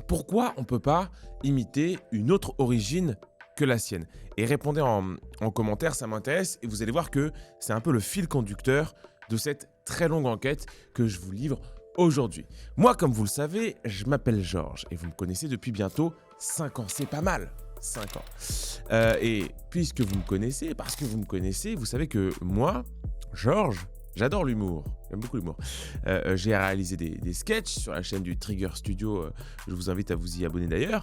Pourquoi on ne peut pas imiter une autre origine que la sienne? Et répondez en commentaire, ça m'intéresse. Et vous allez voir que c'est un peu le fil conducteur de cette très longue enquête que je vous livre aujourd'hui. Moi, comme vous le savez, je m'appelle Georges et vous me connaissez depuis bientôt 5 ans. C'est pas mal, 5 ans. Et puisque vous me connaissez, parce que vous me connaissez, vous savez que moi, Georges, j'adore l'humour. J'aime beaucoup l'humour. J'ai réalisé des sketchs sur la chaîne du Trigger Studio. Je vous invite à vous y abonner d'ailleurs.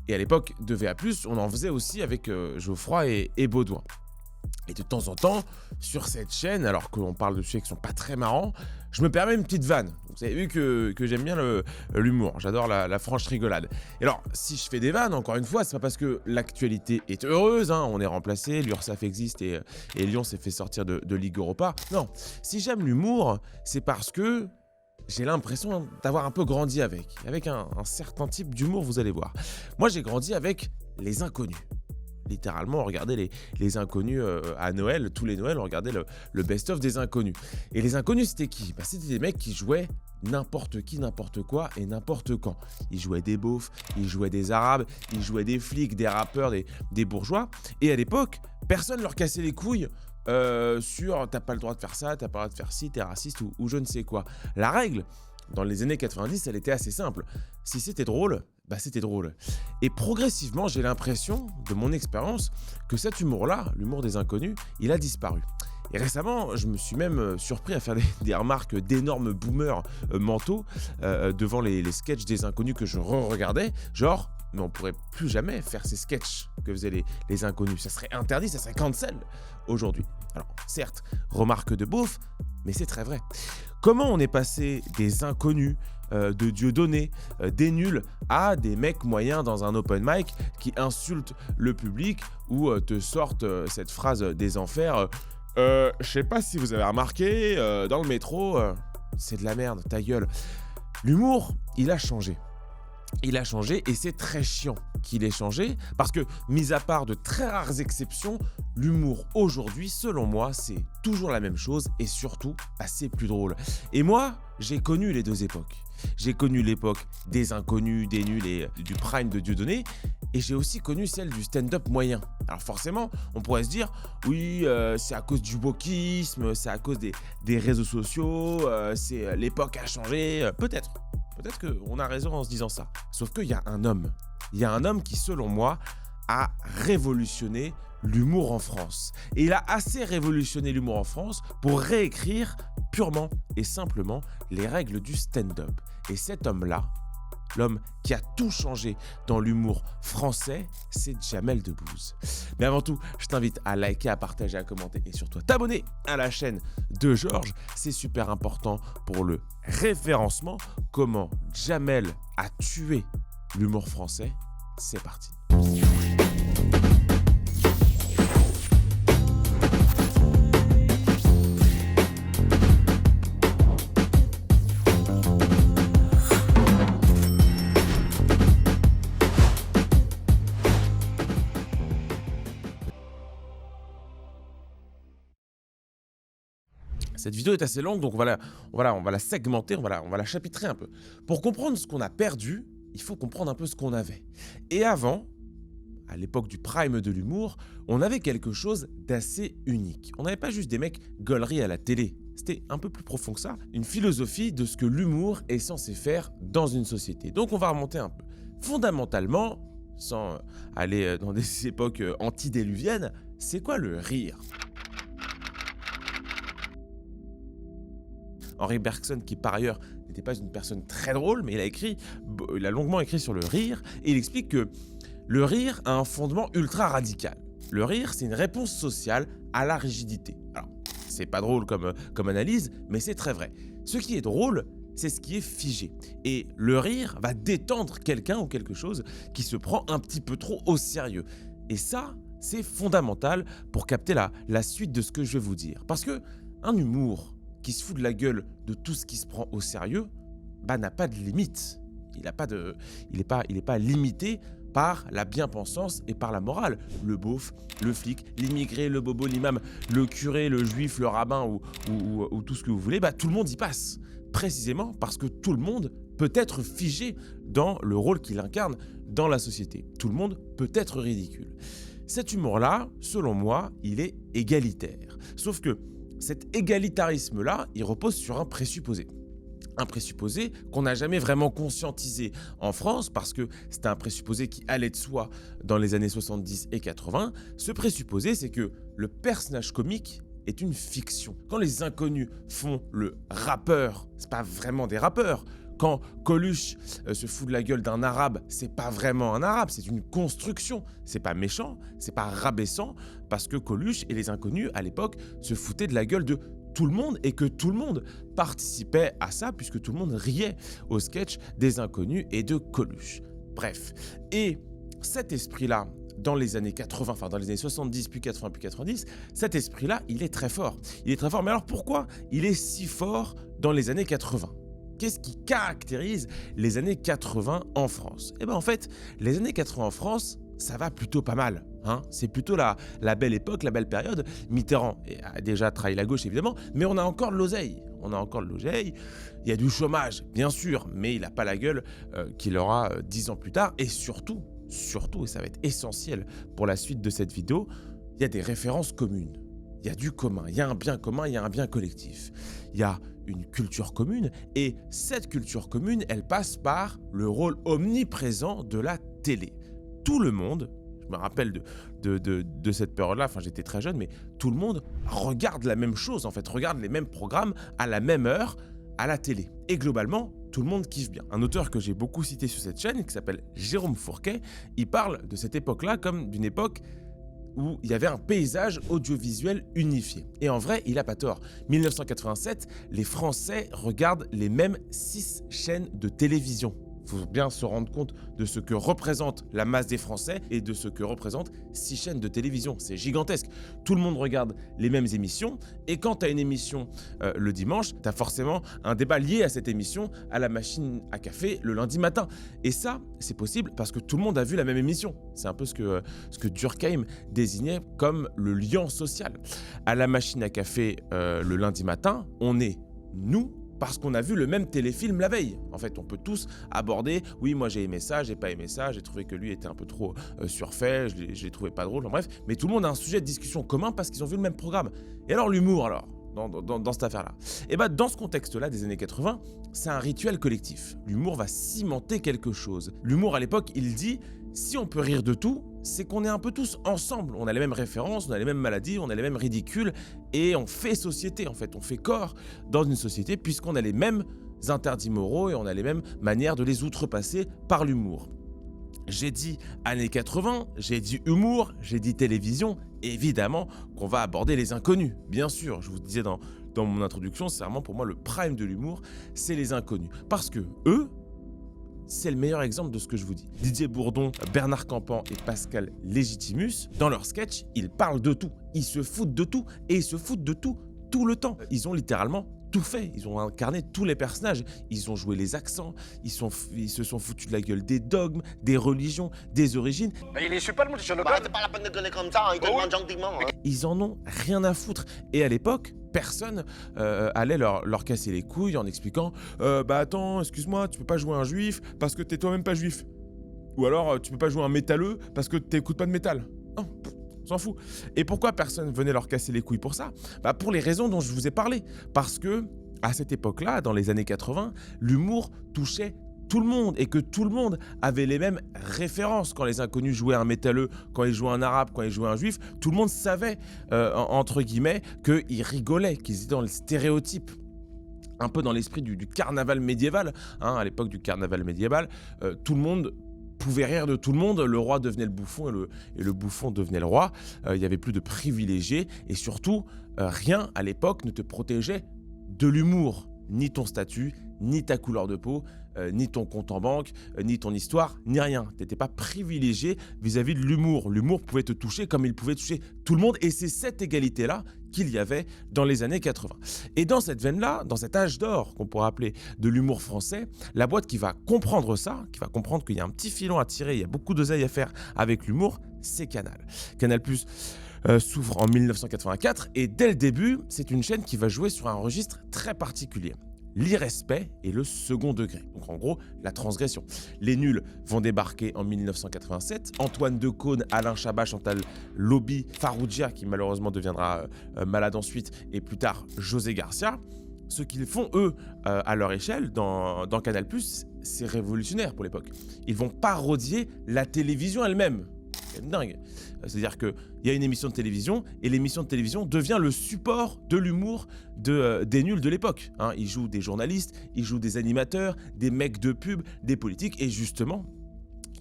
Et à l'époque de VA+, on en faisait aussi avec Geoffroy et Baudouin. Et de temps en temps, sur cette chaîne, alors qu'on parle de sujets qui sont pas très marrants, je me permets une petite vanne. Vous avez vu que j'aime bien l'humour, j'adore la franche rigolade. Et alors, si je fais des vannes, encore une fois, c'est pas parce que l'actualité est heureuse, hein, on est remplacé, l'URSSAF existe et Lyon s'est fait sortir de Ligue Europa. Non, si j'aime l'humour, c'est parce que j'ai l'impression d'avoir un peu grandi avec un certain type d'humour, vous allez voir. Moi, j'ai grandi avec les inconnus. Littéralement, on regardait les inconnus à Noël, tous les Noëls, on regardait le best-of des inconnus. Et les inconnus, c'était qui? C'était des mecs qui jouaient n'importe qui, n'importe quoi et n'importe quand. Ils jouaient des beaufs, ils jouaient des arabes, ils jouaient des flics, des rappeurs, des bourgeois. Et à l'époque, personne leur cassait les couilles sur t'as pas le droit de faire ça, t'as pas le droit de faire ci, t'es raciste ou je ne sais quoi. La règle, dans les années 90, elle était assez simple. Si c'était drôle, bah c'était drôle. Et progressivement, j'ai l'impression, de mon expérience, que cet humour-là, l'humour des inconnus, il a disparu. Et récemment, je me suis même surpris à faire des remarques d'énormes boomers mentaux devant les sketchs des inconnus que je re-regardais, genre, mais on pourrait plus jamais faire ces sketchs que faisaient les inconnus. Ça serait interdit, ça serait cancel aujourd'hui. Alors, certes, remarque de beauf, mais c'est très vrai. Comment on est passé des inconnus, de Dieudonné, des nuls, à des mecs moyens dans un open mic qui insultent le public ou te sortent cette phrase des enfers je sais pas si vous avez remarqué, dans le métro, c'est de la merde, ta gueule. L'humour, il a changé. Il a changé et c'est très chiant qu'il ait changé parce que, mis à part de très rares exceptions, l'humour aujourd'hui, selon moi, c'est toujours la même chose et surtout assez plus drôle. Et moi, j'ai connu les deux époques. J'ai connu l'époque des inconnus, des nuls et du prime de Dieudonné et j'ai aussi connu celle du stand-up moyen. Alors forcément, on pourrait se dire, oui, c'est à cause du wokisme, c'est à cause des réseaux sociaux, c'est l'époque a changé, peut-être. Peut-être qu'on a raison en se disant ça. Sauf qu'il y a un homme. Il y a un homme qui, selon moi, a révolutionné l'humour en France. Et il a assez révolutionné l'humour en France pour réécrire purement et simplement les règles du stand-up. Et cet homme-là, l'homme qui a tout changé dans l'humour français, c'est Jamel Debbouze. Mais avant tout, je t'invite à liker, à partager, à commenter et surtout à t'abonner à la chaîne de Georges. C'est super important pour le référencement. Comment Jamel a tué l'humour français? C'est parti. Cette vidéo est assez longue, donc on va la segmenter, on va la chapitrer un peu. Pour comprendre ce qu'on a perdu, il faut comprendre un peu ce qu'on avait. Et avant, à l'époque du prime de l'humour, on avait quelque chose d'assez unique. On n'avait pas juste des mecs gauleries à la télé. C'était un peu plus profond que ça, une philosophie de ce que l'humour est censé faire dans une société. Donc on va remonter un peu. Fondamentalement, sans aller dans des époques antédiluviennes, c'est quoi le rire ? Henri Bergson, qui par ailleurs n'était pas une personne très drôle, mais il a longuement écrit sur le rire, et il explique que le rire a un fondement ultra radical. Le rire, c'est une réponse sociale à la rigidité. Alors, c'est pas drôle comme analyse, mais c'est très vrai. Ce qui est drôle, c'est ce qui est figé. Et le rire va détendre quelqu'un ou quelque chose qui se prend un petit peu trop au sérieux. Et ça, c'est fondamental pour capter la suite de ce que je vais vous dire. Parce que un humour qui se fout de la gueule de tout ce qui se prend au sérieux, n'a pas de limite. Il n'est pas limité par la bien-pensance et par la morale. Le beauf, le flic, l'immigré, le bobo, l'imam, le curé, le juif, le rabbin ou tout ce que vous voulez, tout le monde y passe. Précisément parce que tout le monde peut être figé dans le rôle qu'il incarne dans la société. Tout le monde peut être ridicule. Cet humour-là, selon moi, il est égalitaire. Sauf que cet égalitarisme-là, il repose sur un présupposé. Un présupposé qu'on n'a jamais vraiment conscientisé en France parce que c'était un présupposé qui allait de soi dans les années 70 et 80. Ce présupposé, c'est que le personnage comique est une fiction. Quand les inconnus font le rappeur, c'est pas vraiment des rappeurs. Quand Coluche se fout de la gueule d'un arabe, c'est pas vraiment un arabe, c'est une construction. C'est pas méchant, c'est pas rabaissant, parce que Coluche et les inconnus, à l'époque, se foutaient de la gueule de tout le monde et que tout le monde participait à ça, puisque tout le monde riait au sketch des inconnus et de Coluche. Bref. Et cet esprit-là, dans les années 80, enfin dans les années 70, puis 80, puis 90, cet esprit-là, il est très fort. Il est très fort, mais alors pourquoi il est si fort dans les années 80 ? Qu'est-ce qui caractérise les années 80 en France ? Eh bien en fait, les années 80 en France, ça va plutôt pas mal. Hein, c'est plutôt la belle époque, la belle période. Mitterrand a déjà trahi la gauche évidemment, mais on a encore de l'oseille. Il y a du chômage, bien sûr, mais il n'a pas la gueule qu'il aura 10 ans plus tard. Et surtout, et ça va être essentiel pour la suite de cette vidéo, il y a des références communes. Il y a du commun, il y a un bien commun, il y a un bien collectif. Il y a une culture commune et cette culture commune, elle passe par le rôle omniprésent de la télé. Tout le monde, je me rappelle de cette période-là, enfin j'étais très jeune, mais tout le monde regarde la même chose en fait, regarde les mêmes programmes à la même heure à la télé. Et globalement, tout le monde kiffe bien. Un auteur que j'ai beaucoup cité sur cette chaîne, qui s'appelle Jérôme Fourquet, il parle de cette époque-là comme d'une époque où il y avait un paysage audiovisuel unifié. Et en vrai, il n'a pas tort. 1987, les Français regardent les mêmes 6 chaînes de télévision. Il faut bien se rendre compte de ce que représente la masse des Français et de ce que représentent 6 chaînes de télévision. C'est gigantesque. Tout le monde regarde les mêmes émissions et quand tu as une émission le dimanche, tu as forcément un débat lié à cette émission à la machine à café le lundi matin. Et ça, c'est possible parce que tout le monde a vu la même émission. C'est un peu ce que Durkheim désignait comme le lien social. À la machine à café le lundi matin, on est nous, parce qu'on a vu le même téléfilm la veille. En fait, on peut tous aborder, oui, moi j'ai aimé ça, j'ai pas aimé ça, j'ai trouvé que lui était un peu trop surfait, je l'ai trouvé pas drôle, en bref. Mais tout le monde a un sujet de discussion commun parce qu'ils ont vu le même programme. Et alors l'humour, alors dans cette affaire-là. Et bah dans ce contexte-là des années 80, c'est un rituel collectif. L'humour va cimenter quelque chose. L'humour à l'époque, il dit, si on peut rire de tout, c'est qu'on est un peu tous ensemble. On a les mêmes références, on a les mêmes maladies, on a les mêmes ridicules et on fait société en fait, on fait corps dans une société puisqu'on a les mêmes interdits moraux et on a les mêmes manières de les outrepasser par l'humour. J'ai dit années 80, j'ai dit humour, j'ai dit télévision, évidemment qu'on va aborder les inconnus. Bien sûr, je vous disais dans mon introduction, c'est vraiment pour moi le prime de l'humour, c'est les inconnus. Parce que eux, c'est le meilleur exemple de ce que je vous dis. Didier Bourdon, Bernard Campan et Pascal Légitimus, dans leurs sketchs, ils parlent de tout. Ils se foutent de tout et ils se foutent de tout le temps. Ils ont littéralement tout fait. Ils ont incarné tous les personnages. Ils ont joué les accents. Ils se sont foutus de la gueule des dogmes, des religions, des origines. Il est super, mon Sherlock Holmes. C'est pas la peine de gueuler comme ça, il te demande gentiment. Ils en ont rien à foutre. Et à l'époque, personne allait leur casser les couilles en expliquant bah attends, excuse-moi, tu peux pas jouer un juif parce que t'es toi-même pas juif. Ou alors tu peux pas jouer un métalleux parce que t'écoutes pas de métal. Non, on s'en fout. Et pourquoi personne venait leur casser les couilles pour ça ? Bah pour les raisons dont je vous ai parlé. Parce que à cette époque-là, dans les années 80, l'humour touchait tout le monde et que tout le monde avait les mêmes références. Quand les inconnus jouaient un métalleux, quand ils jouaient un arabe, quand ils jouaient un juif, tout le monde savait, entre guillemets, qu'ils rigolaient, qu'ils étaient dans le stéréotype. Un peu dans l'esprit du carnaval médiéval. Hein, à l'époque du carnaval médiéval, tout le monde pouvait rire de tout le monde, le roi devenait le bouffon et le bouffon devenait le roi. Il n'y avait plus de privilégiés et surtout, rien à l'époque ne te protégeait de l'humour. Ni ton statut, ni ta couleur de peau, ni ton compte en banque, ni ton histoire, ni rien. Tu n'étais pas privilégié vis-à-vis de l'humour. L'humour pouvait te toucher comme il pouvait toucher tout le monde et c'est cette égalité-là qu'il y avait dans les années 80. Et dans cette veine-là, dans cet âge d'or qu'on pourrait appeler de l'humour français, la boîte qui va comprendre ça, qui va comprendre qu'il y a un petit filon à tirer, il y a beaucoup d'oseille à faire avec l'humour, c'est Canal. Canal+, s'ouvre en 1984 et dès le début, c'est une chaîne qui va jouer sur un registre très particulier. l'irrespect et le second degré. Donc en gros, la transgression. Les nuls vont débarquer en 1987. Antoine Decaune, Alain Chabat, Chantal Lobby, Farougia, qui malheureusement deviendra malade ensuite, et plus tard José Garcia. Ce qu'ils font, eux, à leur échelle, dans Canal+, c'est révolutionnaire pour l'époque. Ils vont parodier la télévision elle-même. C'est quand même dingue. C'est-à-dire qu'il y a une émission de télévision, et l'émission de télévision devient le support de l'humour des nuls de l'époque. Hein, ils jouent des journalistes, ils jouent des animateurs, des mecs de pub, des politiques, et justement,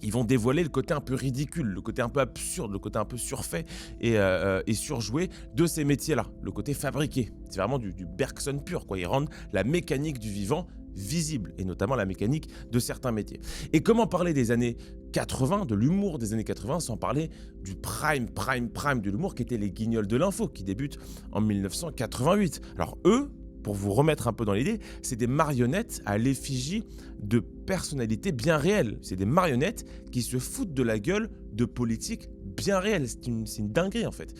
ils vont dévoiler le côté un peu ridicule, le côté un peu absurde, le côté un peu surfait et surjoué de ces métiers-là, le côté fabriqué. C'est vraiment du Bergson pur, quoi. Ils rendent la mécanique du vivant visible, et notamment la mécanique de certains métiers. Et comment parler des années 80, de l'humour des années 80, sans parler du prime de l'humour qui était les Guignols de l'info, qui débutent en 1988. Alors eux, pour vous remettre un peu dans l'idée, c'est des marionnettes à l'effigie de personnalités bien réelles. C'est des marionnettes qui se foutent de la gueule de politiques bien réelles. C'est une dinguerie en fait.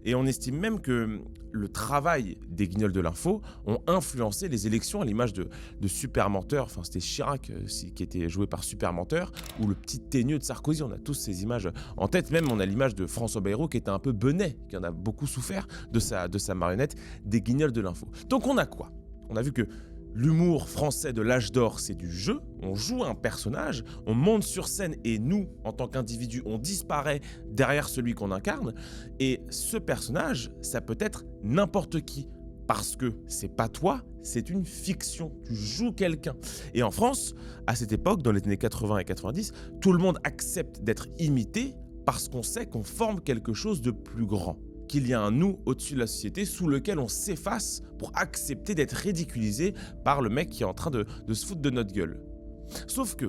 Et on estime même que le travail des Guignols de l'info ont influencé les élections, à l'image de Super Menteur. Enfin, c'était Chirac qui était joué par Super Menteur, ou le petit teigneux de Sarkozy. On a tous ces images en tête. Même on a l'image de François Bayrou qui était un peu benet, qui en a beaucoup souffert de sa marionnette des Guignols de l'info. Donc on a quoi? On a vu que l'humour français de l'âge d'or, c'est du jeu. On joue un personnage, on monte sur scène et nous, en tant qu'individu, on disparaît derrière celui qu'on incarne. Et ce personnage, ça peut être n'importe qui. Parce que c'est pas toi, c'est une fiction. Tu joues quelqu'un. Et en France, à cette époque, dans les années 80 et 90, tout le monde accepte d'être imité parce qu'on sait qu'on forme quelque chose de plus grand. Qu'il y a un nous au-dessus de la société sous lequel on s'efface pour accepter d'être ridiculisé par le mec qui est en train de se foutre de notre gueule. Sauf que,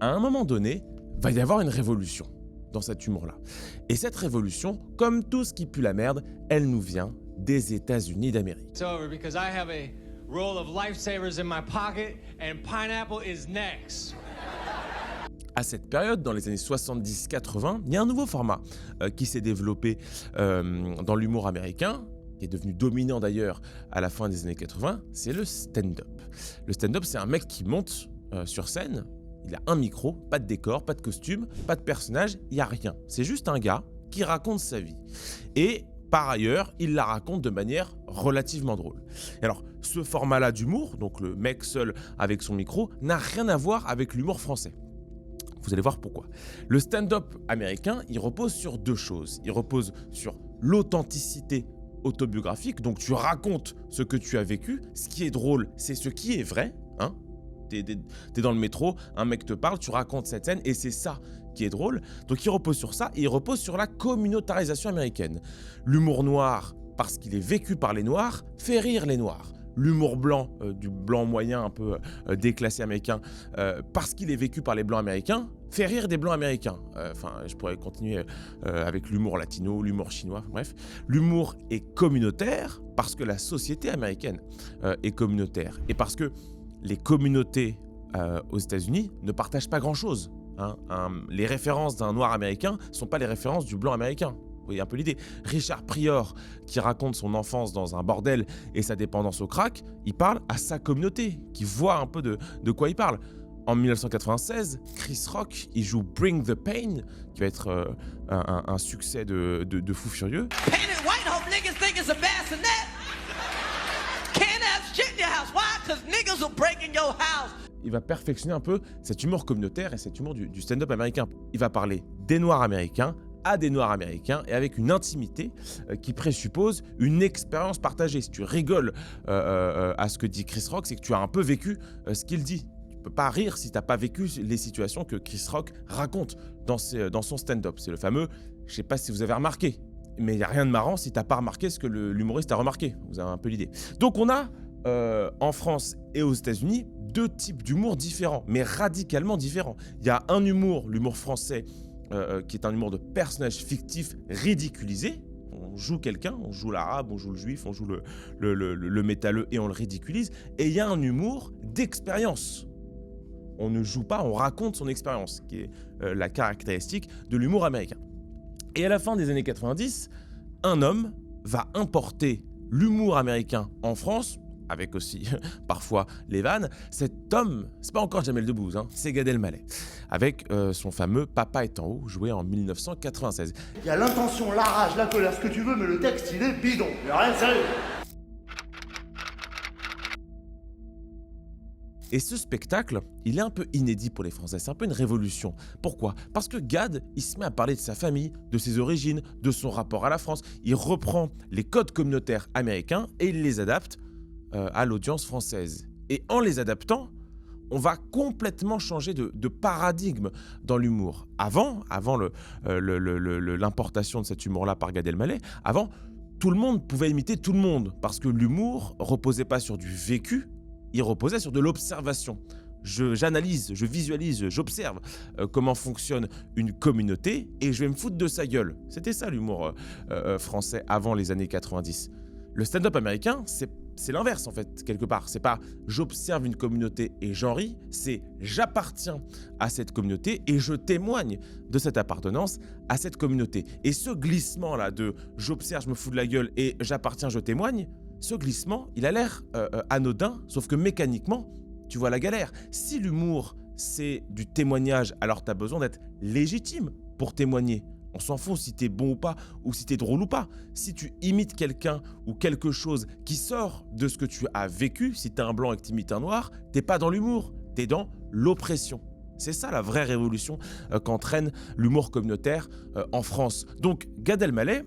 à un moment donné, va y avoir une révolution dans cet humour-là. Et cette révolution, comme tout ce qui pue la merde, elle nous vient des États-Unis d'Amérique. It's over because I have a roll of lifesavers in my pocket and pineapple is next. À cette période, dans les années 70-80, il y a un nouveau format qui s'est développé dans l'humour américain, qui est devenu dominant d'ailleurs à la fin des années 80, c'est le stand-up. Le stand-up, c'est un mec qui monte sur scène, il a un micro, pas de décor, pas de costume, pas de personnage, il n'y a rien. C'est juste un gars qui raconte sa vie. Et par ailleurs, il la raconte de manière relativement drôle. Et alors, ce format-là d'humour, donc le mec seul avec son micro, n'a rien à voir avec l'humour français. Vous allez voir pourquoi. Le stand-up américain, il repose sur deux choses. Il repose sur l'authenticité autobiographique, donc tu racontes ce que tu as vécu. Ce qui est drôle, c'est ce qui est vrai. Hein, t'es dans le métro, un mec te parle, tu racontes cette scène et c'est ça qui est drôle. Donc il repose sur ça et il repose sur la communautarisation américaine. L'humour noir, parce qu'il est vécu par les noirs, fait rire les noirs. L'humour blanc, du blanc moyen un peu déclassé américain, parce qu'il est vécu par les blancs américains, fait rire des blancs américains. Enfin, je pourrais continuer avec l'humour latino, l'humour chinois, bref. L'humour est communautaire parce que la société américaine est communautaire. Et parce que les communautés aux États-Unis ne partagent pas grand-chose. Hein. Les références d'un noir américain ne sont pas les références du blanc américain. Vous voyez un peu l'idée. Richard Pryor, qui raconte son enfance dans un bordel et sa dépendance au crack, il parle à sa communauté, qui voit un peu de quoi il parle. En 1996, Chris Rock, il joue Bring the Pain, qui va être un succès de fou furieux. Il va perfectionner un peu cet humour communautaire et cet humour du stand-up américain. Il va parler des Noirs américains, à des Noirs américains et avec une intimité qui présuppose une expérience partagée. Si tu rigoles à ce que dit Chris Rock, c'est que tu as un peu vécu ce qu'il dit. Tu peux pas rire si tu n'as pas vécu les situations que Chris Rock raconte dans son stand-up. C'est le fameux « je sais pas si vous avez remarqué ». Mais il n'y a rien de marrant si tu n'as pas remarqué ce que l'humoriste a remarqué. Vous avez un peu l'idée. Donc on a, en France et aux États-Unis, deux types d'humour différents, mais radicalement différents. Il y a un humour, l'humour français, qui est un humour de personnage fictif ridiculisé. On joue quelqu'un, on joue l'arabe, on joue le juif, on joue le métalleux et on le ridiculise. Et il y a un humour d'expérience. On ne joue pas, on raconte son expérience, qui est la caractéristique de l'humour américain. Et à la fin des années 90, un homme va importer l'humour américain en France avec aussi parfois les vannes, cet homme, c'est pas encore Jamel Debbouze, hein, c'est Gad Elmaleh, avec son fameux Papa est en haut, joué en 1996. Il y a l'intention, la rage, la colère, ce que tu veux, mais le texte, il est bidon. Il y a rien de sérieux. Et ce spectacle, il est un peu inédit pour les Français, c'est un peu une révolution. Pourquoi? Parce que Gad, il se met à parler de sa famille, de ses origines, de son rapport à la France. Il reprend les codes communautaires américains et il les adapte à l'audience française. Et en les adaptant, on va complètement changer de paradigme dans l'humour. Avant l'importation de cet humour-là par Gad Elmaleh, avant, tout le monde pouvait imiter tout le monde, parce que l'humour reposait pas sur du vécu, il reposait sur de l'observation. J'analyse, je visualise, j'observe comment fonctionne une communauté et je vais me foutre de sa gueule. C'était ça l'humour français avant les années 90. Le stand-up américain, c'est l'inverse en fait, quelque part. C'est pas j'observe une communauté et j'en ris, c'est j'appartiens à cette communauté et je témoigne de cette appartenance à cette communauté. Et ce glissement-là de j'observe, je me fous de la gueule et j'appartiens, je témoigne, ce glissement, il a l'air anodin, sauf que mécaniquement, tu vois la galère. Si l'humour, c'est du témoignage, alors tu as besoin d'être légitime pour témoigner. On s'en fout si t'es bon ou pas, ou si t'es drôle ou pas. Si tu imites quelqu'un ou quelque chose qui sort de ce que tu as vécu, si t'es un blanc et que t'imites un noir, t'es pas dans l'humour, t'es dans l'oppression. C'est ça la vraie révolution qu'entraîne l'humour communautaire en France. Donc Gad Elmaleh,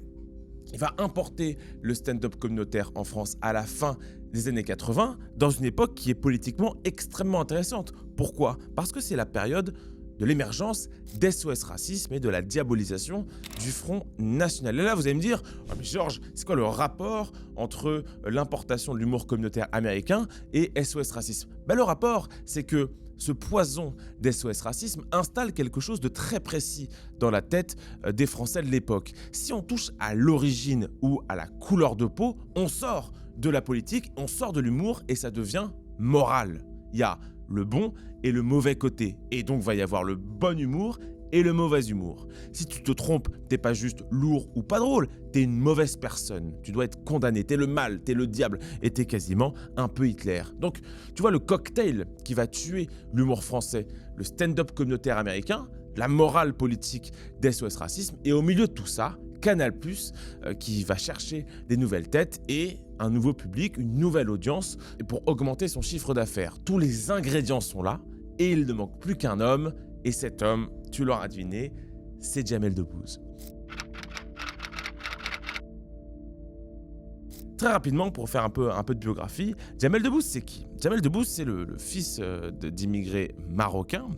il va importer le stand-up communautaire en France à la fin des années 80, dans une époque qui est politiquement extrêmement intéressante. Pourquoi? Parce que c'est la période de l'émergence d'SOS Racisme et de la diabolisation du Front National. Et là, vous allez me dire, oh mais Georges, c'est quoi le rapport entre l'importation de l'humour communautaire américain et SOS Racisme? Le rapport, c'est que ce poison d'SOS Racisme installe quelque chose de très précis dans la tête des Français de l'époque. Si on touche à l'origine ou à la couleur de peau, on sort de la politique, on sort de l'humour et ça devient moral. Il y a le bon et le mauvais côté. Et donc, va y avoir le bon humour et le mauvais humour. Si tu te trompes, t'es pas juste lourd ou pas drôle, t'es une mauvaise personne. Tu dois être condamné, t'es le mal, t'es le diable et t'es quasiment un peu Hitler. Donc, tu vois le cocktail qui va tuer l'humour français, le stand-up communautaire américain, la morale politique d'SOS Racisme et au milieu de tout ça, Canal+, qui va chercher des nouvelles têtes et un nouveau public, une nouvelle audience pour augmenter son chiffre d'affaires. Tous les ingrédients sont là et il ne manque plus qu'un homme. Et cet homme, tu l'auras deviné, c'est Jamel Debbouze. Très rapidement, pour faire un peu de biographie, Jamel Debbouze, c'est qui? Jamel Debbouze, c'est le fils d'immigrés marocains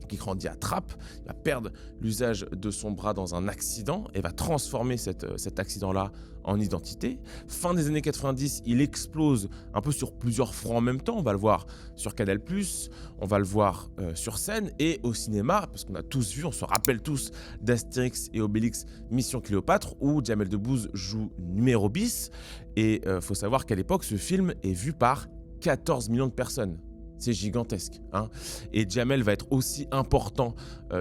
qui grandit à Trappes, il va perdre l'usage de son bras dans un accident et va transformer cet accident-là en identité. Fin des années 90, il explose un peu sur plusieurs fronts en même temps. On va le voir sur Canal+, on va le voir sur scène et au cinéma, parce qu'on a tous vu, on se rappelle tous d'Astérix et Obélix Mission Cléopâtre, où Jamel Debbouze joue numéro bis. Et faut savoir qu'à l'époque, ce film est vu par 14 millions de personnes. C'est gigantesque, hein. Et Jamel va être aussi important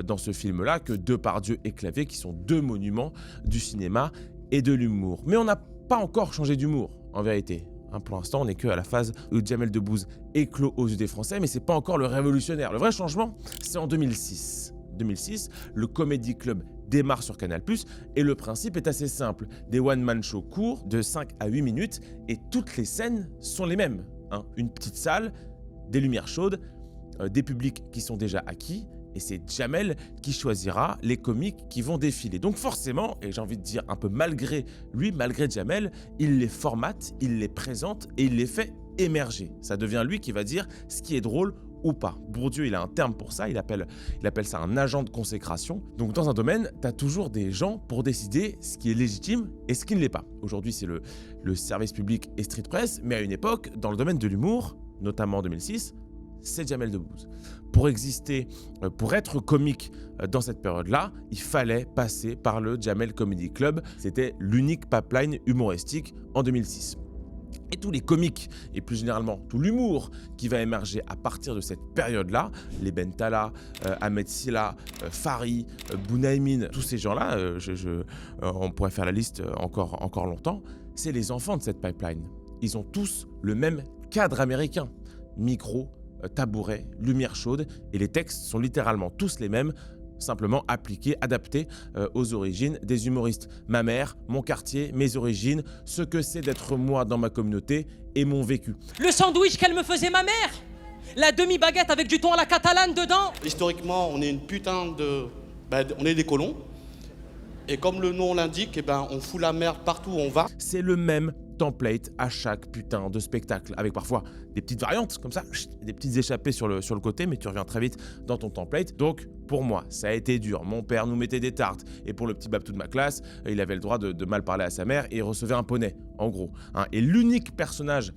dans ce film-là que Depardieu et Clavier, qui sont deux monuments du cinéma et de l'humour. Mais on n'a pas encore changé d'humour, en vérité. Hein, pour l'instant, on n'est qu'à la phase où Jamel Debbouze éclot aux yeux des Français, mais c'est pas encore le révolutionnaire. Le vrai changement, c'est en 2006. 2006, le Comedy Club démarre sur Canal+, et le principe est assez simple. Des one-man shows courts de 5 à 8 minutes, et toutes les scènes sont les mêmes. Hein. Une petite salle, des lumières chaudes, des publics qui sont déjà acquis, et c'est Jamel qui choisira les comiques qui vont défiler. Donc forcément, et j'ai envie de dire un peu malgré lui, malgré Jamel, il les formate, il les présente et il les fait émerger. Ça devient lui qui va dire ce qui est drôle ou pas. Bourdieu, il a un terme pour ça, il appelle ça un agent de consécration. Donc dans un domaine, tu as toujours des gens pour décider ce qui est légitime et ce qui ne l'est pas. Aujourd'hui, c'est le service public et Street Press, mais à une époque, dans le domaine de l'humour, notamment en 2006, c'est Jamel Debbouze. Pour exister, pour être comique dans cette période-là, il fallait passer par le Jamel Comedy Club. C'était l'unique pipeline humoristique en 2006. Et tous les comiques, et plus généralement tout l'humour qui va émerger à partir de cette période-là, les Bentala, Ahmed Silla, Fari, Bounaïmin, tous ces gens-là, on pourrait faire la liste encore longtemps, c'est les enfants de cette pipeline. ils ont tous le même cadre américain. Micro, tabouret, lumière chaude, et les textes sont littéralement tous les mêmes, simplement appliqués, adaptés aux origines des humoristes. Ma mère, mon quartier, mes origines, ce que c'est d'être moi dans ma communauté et mon vécu. Le sandwich qu'elle me faisait ma mère, la demi-baguette avec du thon à la catalane dedans. Historiquement, on est une putain de... on est des colons. Et comme le nom l'indique, on fout la merde partout où on va. C'est le même template à chaque putain de spectacle, avec parfois des petites variantes comme ça, des petites échappées sur le côté, mais tu reviens très vite dans ton template. Donc pour moi, ça a été dur. Mon père nous mettait des tartes, et pour le petit Babtou de ma classe, il avait le droit de mal parler à sa mère et il recevait un poney, en gros. Hein. Et l'unique personnage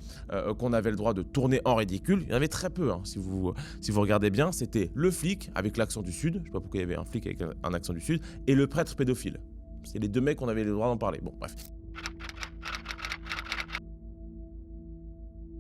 qu'on avait le droit de tourner en ridicule, il y en avait très peu, hein, si vous regardez bien, c'était le flic avec l'accent du Sud, je sais pas pourquoi il y avait un flic avec un accent du Sud, et le prêtre pédophile. C'est les deux mecs qu'on avait le droit d'en parler. Bon, bref.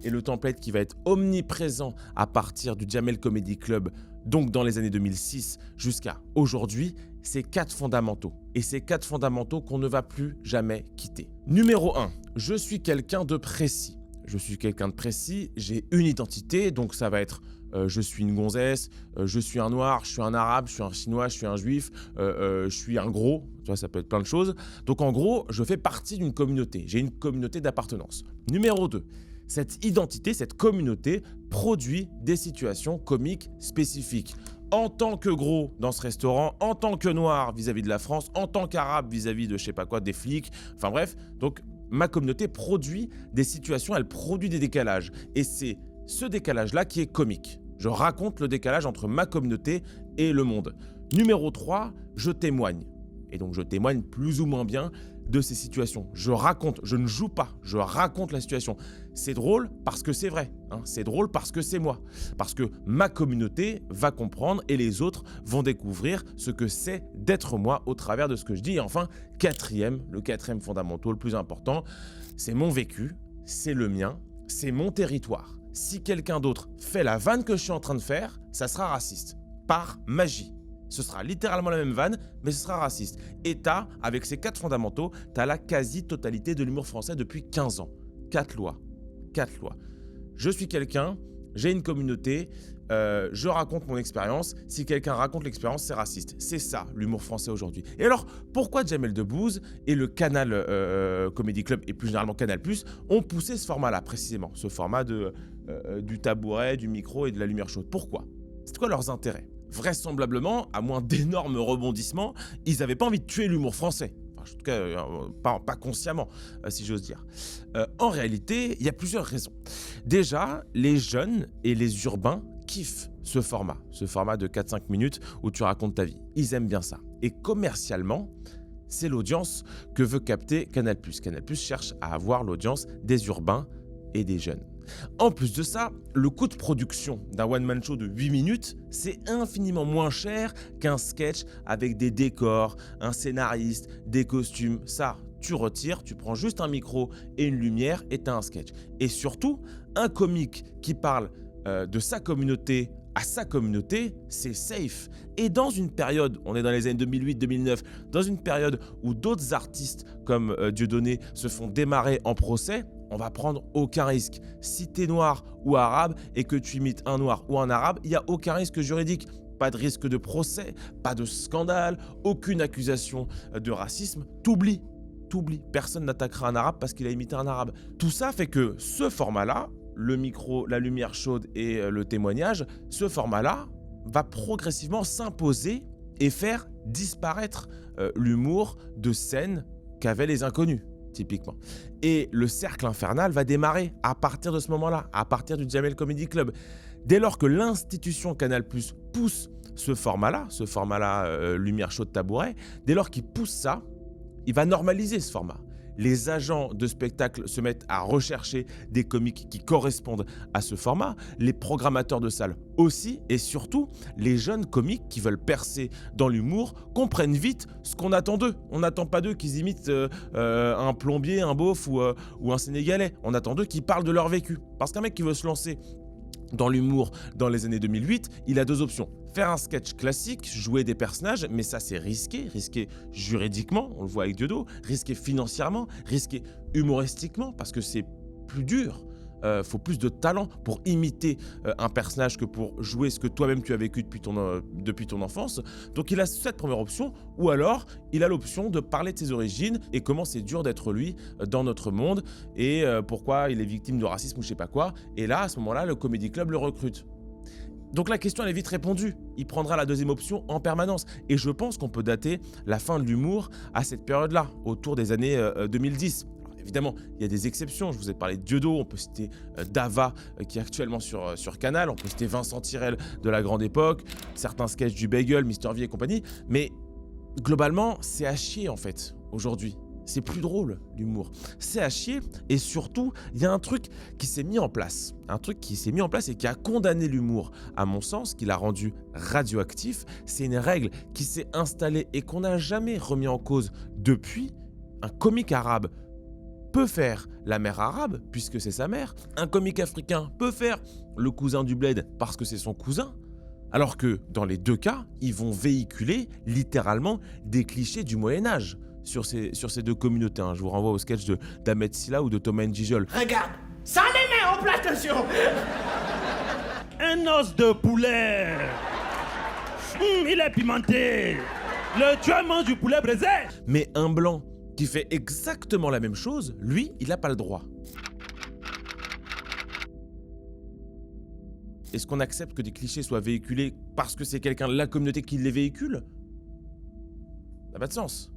Et le template qui va être omniprésent à partir du Jamel Comedy Club, donc dans les années 2006 jusqu'à aujourd'hui, c'est 4 fondamentaux. Et c'est 4 fondamentaux qu'on ne va plus jamais quitter. Numéro 1, je suis quelqu'un de précis. Je suis quelqu'un de précis, j'ai une identité, donc ça va être je suis une gonzesse, je suis un noir, je suis un arabe, je suis un chinois, je suis un juif, je suis un gros, tu vois, ça peut être plein de choses. Donc en gros, je fais partie d'une communauté, j'ai une communauté d'appartenance. Numéro 2, cette identité, cette communauté produit des situations comiques spécifiques. En tant que gros dans ce restaurant, en tant que noir vis-à-vis de la France, en tant qu'arabe vis-à-vis de je sais pas quoi, des flics, enfin bref, donc ma communauté produit des situations, elle produit des décalages. Et c'est ce décalage-là qui est comique. Je raconte le décalage entre ma communauté et le monde. Numéro 3, je témoigne. Et donc je témoigne plus ou moins bien de ces situations. Je raconte, je ne joue pas, je raconte la situation. C'est drôle parce que c'est vrai, hein. C'est drôle parce que c'est moi. Parce que ma communauté va comprendre et les autres vont découvrir ce que c'est d'être moi au travers de ce que je dis. Et enfin, le quatrième fondamental, le plus important, c'est mon vécu, c'est le mien, c'est mon territoire. Si quelqu'un d'autre fait la vanne que je suis en train de faire, ça sera raciste. Par magie. Ce sera littéralement la même vanne, mais ce sera raciste. Et avec ces 4 fondamentaux, t'as la quasi-totalité de l'humour français depuis 15 ans. 4 lois. Je suis quelqu'un, j'ai une communauté, je raconte mon expérience. Si quelqu'un raconte l'expérience, c'est raciste. C'est ça, l'humour français aujourd'hui. Et alors, pourquoi Jamel Debbouze et le Canal Comedy Club, et plus généralement Canal+, ont poussé ce format-là, précisément, ce format du tabouret, du micro et de la lumière chaude? Pourquoi? C'est quoi leurs intérêts? Vraisemblablement, à moins d'énormes rebondissements, ils n'avaient pas envie de tuer l'humour français. Enfin, en tout cas, pas consciemment, si j'ose dire. En réalité, il y a plusieurs raisons. Déjà, les jeunes et les urbains kiffent ce format de 4-5 minutes où tu racontes ta vie. Ils aiment bien ça. Et commercialement, c'est l'audience que veut capter Canal+. Canal+ cherche à avoir l'audience des urbains et des jeunes. En plus de ça, le coût de production d'un one-man show de 8 minutes, c'est infiniment moins cher qu'un sketch avec des décors, un scénariste, des costumes. Ça, tu retires, tu prends juste un micro et une lumière et t'as un sketch. Et surtout, un comique qui parle de sa communauté à sa communauté, c'est safe. Et dans une période, on est dans les années 2008-2009, dans une période où d'autres artistes comme Dieudonné se font démarrer en procès, on va prendre aucun risque. Si t'es noir ou arabe et que tu imites un noir ou un arabe, il n'y a aucun risque juridique. Pas de risque de procès, pas de scandale, aucune accusation de racisme. T'oublies. Personne n'attaquera un arabe parce qu'il a imité un arabe. Tout ça fait que ce format-là, le micro, la lumière chaude et le témoignage, ce format-là va progressivement s'imposer et faire disparaître l'humour de scène qu'avaient les inconnus, typiquement. Et le cercle infernal va démarrer à partir de ce moment-là, à partir du Jamel Comedy Club. Dès lors que l'institution Canal+ pousse ce format-là, lumière chaude tabouret, dès lors qu'il pousse ça, il va normaliser ce format. Les agents de spectacle se mettent à rechercher des comiques qui correspondent à ce format, les programmateurs de salles aussi, et surtout, les jeunes comiques qui veulent percer dans l'humour comprennent vite ce qu'on attend d'eux. On n'attend pas d'eux qu'ils imitent un plombier, un beauf ou un Sénégalais. On attend d'eux qu'ils parlent de leur vécu. Parce qu'un mec qui veut se lancer dans l'humour dans les années 2008, il a 2 options. Faire un sketch classique, jouer des personnages, mais ça c'est risqué juridiquement, on le voit avec Diodo, risqué financièrement, risqué humoristiquement, parce que c'est plus dur. Faut plus de talent pour imiter un personnage que pour jouer ce que toi-même tu as vécu depuis ton enfance. Donc il a cette première option, ou alors il a l'option de parler de ses origines et comment c'est dur d'être lui dans notre monde et pourquoi il est victime de racisme ou je sais pas quoi. Et là, à ce moment-là, le Comedy Club le recrute. Donc la question elle est vite répondue, il prendra la deuxième option en permanence. Et je pense qu'on peut dater la fin de l'humour à cette période-là, autour des années 2010. Évidemment, il y a des exceptions. Je vous ai parlé de Dieudo, on peut citer Dava qui est actuellement sur Canal, on peut citer Vincent Tirel de la grande époque, certains sketchs du Bagel, Mr V et compagnie. Mais globalement, c'est à chier en fait aujourd'hui. C'est plus drôle l'humour. C'est à chier et surtout, il y a un truc qui s'est mis en place. Un truc qui s'est mis en place et qui a condamné l'humour, à mon sens, qui l'a rendu radioactif. C'est une règle qui s'est installée et qu'on n'a jamais remis en cause depuis. Un comique arabe peut faire la mère arabe, puisque c'est sa mère. Un comique africain peut faire le cousin du bled, parce que c'est son cousin. Alors que, dans les deux cas, ils vont véhiculer, littéralement, des clichés du Moyen-Âge sur ces deux communautés. Je vous renvoie au sketch d'Ahmed Silla ou de Thomas Njijol. Regarde, ça les met en place, attention. Un os de poulet. Il est pimenté. Le tueur mange du poulet braisé. Mais un blanc qui fait exactement la même chose, lui, il n'a pas le droit. Est-ce qu'on accepte que des clichés soient véhiculés parce que c'est quelqu'un de la communauté qui les véhicule? Ça n'a pas de sens.